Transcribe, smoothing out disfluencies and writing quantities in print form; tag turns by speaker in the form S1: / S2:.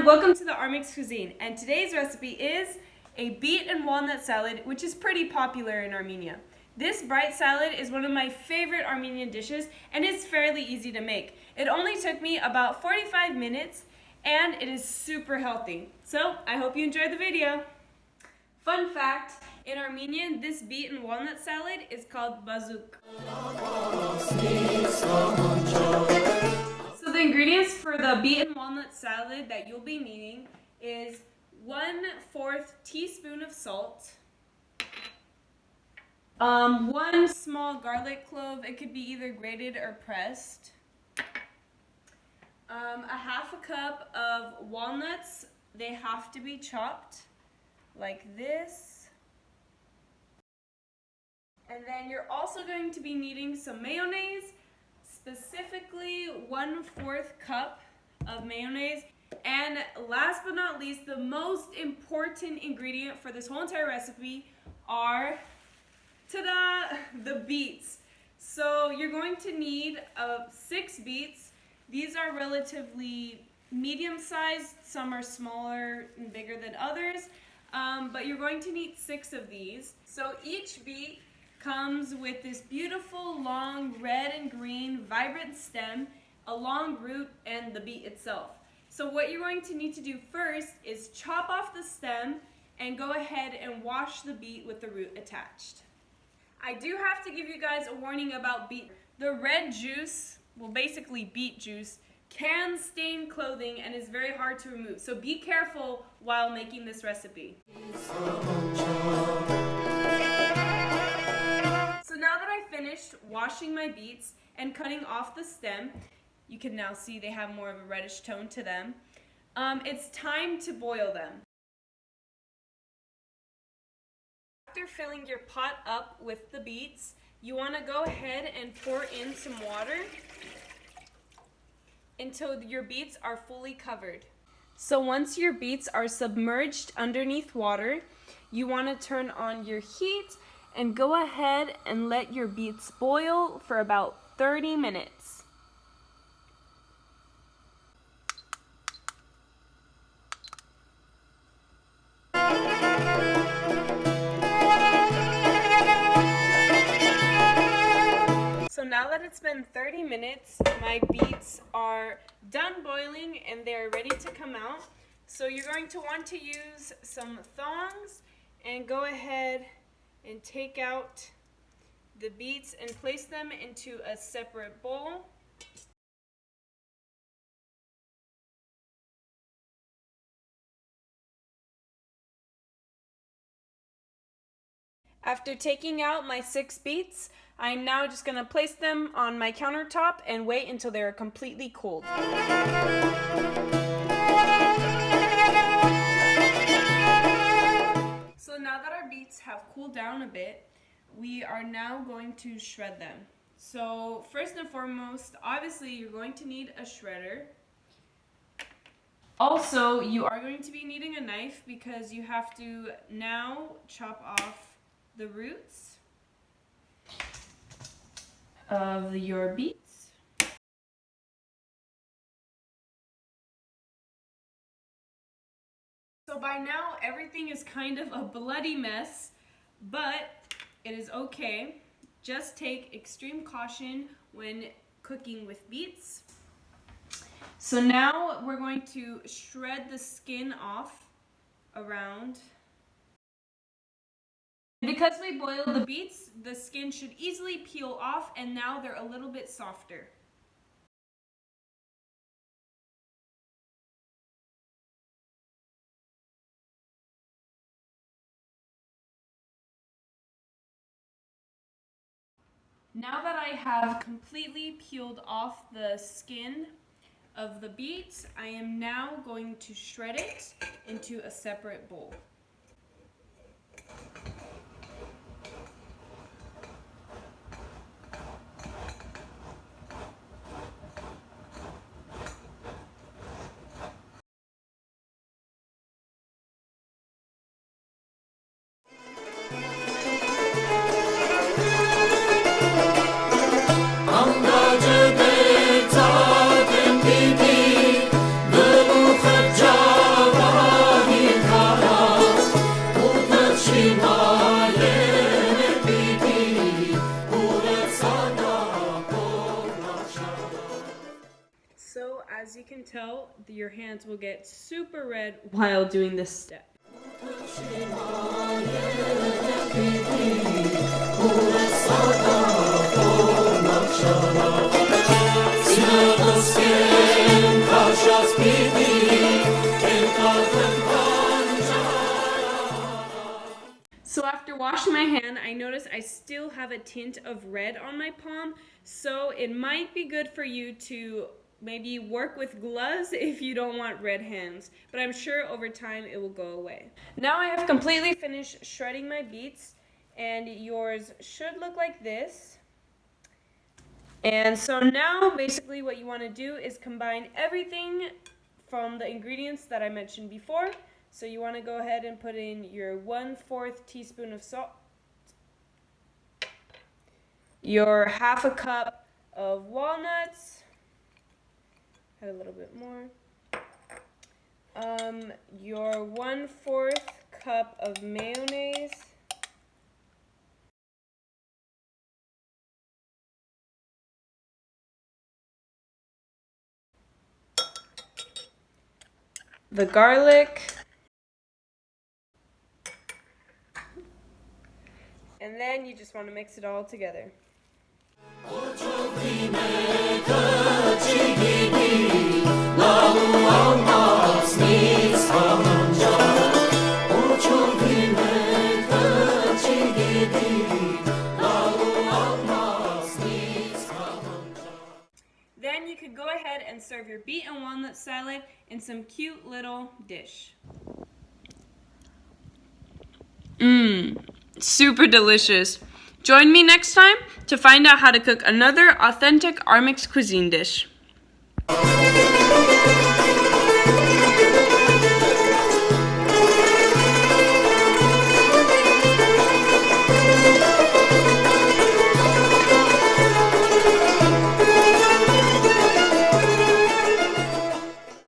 S1: welcome to the Armex Cuisine, and today's recipe is a beet and walnut salad, which is pretty popular in Armenia. This bright salad is one of my favorite Armenian dishes, and it's fairly easy to make. It only took me about 45 minutes, and it is super healthy. So, I hope you enjoyed the video. Fun fact, in Armenian, this beet and walnut salad is called bazuk. So the ingredients for the beet and walnut salad that you'll be needing is 1/4 teaspoon of salt, 1 small garlic clove, it could be either grated or pressed, 1/2 cup of walnuts, they have to be chopped like this. And then you're also going to be needing some mayonnaise, specifically 1/4 cup of mayonnaise. And last but not least, the most important ingredient for this whole entire recipe are, ta-da, the beets. So you're going to need 6 beets. These are relatively medium-sized. Some are smaller and bigger than others, but you're going to need 6 of these. So each beet comes with this beautiful long red and green vibrant stem, a long root, and the beet itself. So what you're going to need to do first is chop off the stem and go ahead and wash the beet with the root attached. I do have to give you guys a warning about beet. The red juice, well basically beet juice, can stain clothing and is very hard to remove. So be careful while making this recipe. So now that I finished washing my beets and cutting off the stem, you can now see they have more of a reddish tone to them. It's time to boil them. After filling your pot up with the beets, you want to go ahead and pour in some water until your beets are fully covered. So once your beets are submerged underneath water, you want to turn on your heat and go ahead and let your beets boil for about 30 minutes. So now that it's been 30 minutes, my beets are done boiling and they're ready to come out. So you're going to want to use some thongs and go ahead and take out the beets and place them into a separate bowl. After taking out my 6 beets, I'm now just going to place them on my countertop and wait until they're completely cooled. So now that our beets have cooled down a bit, we are now going to shred them. So first and foremost, obviously you're going to need a shredder. Also, you are going to be needing a knife because you have to now chop off the roots of your beets. So by now everything is kind of a bloody mess, but it is okay. Just take extreme caution when cooking with beets. So now we're going to shred the skin off around. Because we boiled the beets, the skin should easily peel off, and now they're a little bit softer. Now that I have completely peeled off the skin of the beets, I am now going to shred it into a separate bowl.
S2: Անգաջը դեր ծադեն դիդի, գլուխը ջա
S1: tell, your hands will get super red while doing this step. So after washing my hand, I notice I still have a tint of red on my palm, so it might be good for you to maybe work with gloves if you don't want red hands, but I'm sure over time it will go away. Now I have completely finished shredding my beets, and yours should look like this. And so now basically what you want to do is combine everything from the ingredients that I mentioned before. So you want to go ahead and put in your 1/4 teaspoon of salt, your 1/2 cup of walnuts, add a little bit more, your 1/4 cup of mayonnaise, the garlic, and then you just want to mix it all together. Then you could go ahead and serve your beet and walnut salad in some cute little dish. Super delicious. Join me next time to find out how to cook another authentic Armex Cuisine dish.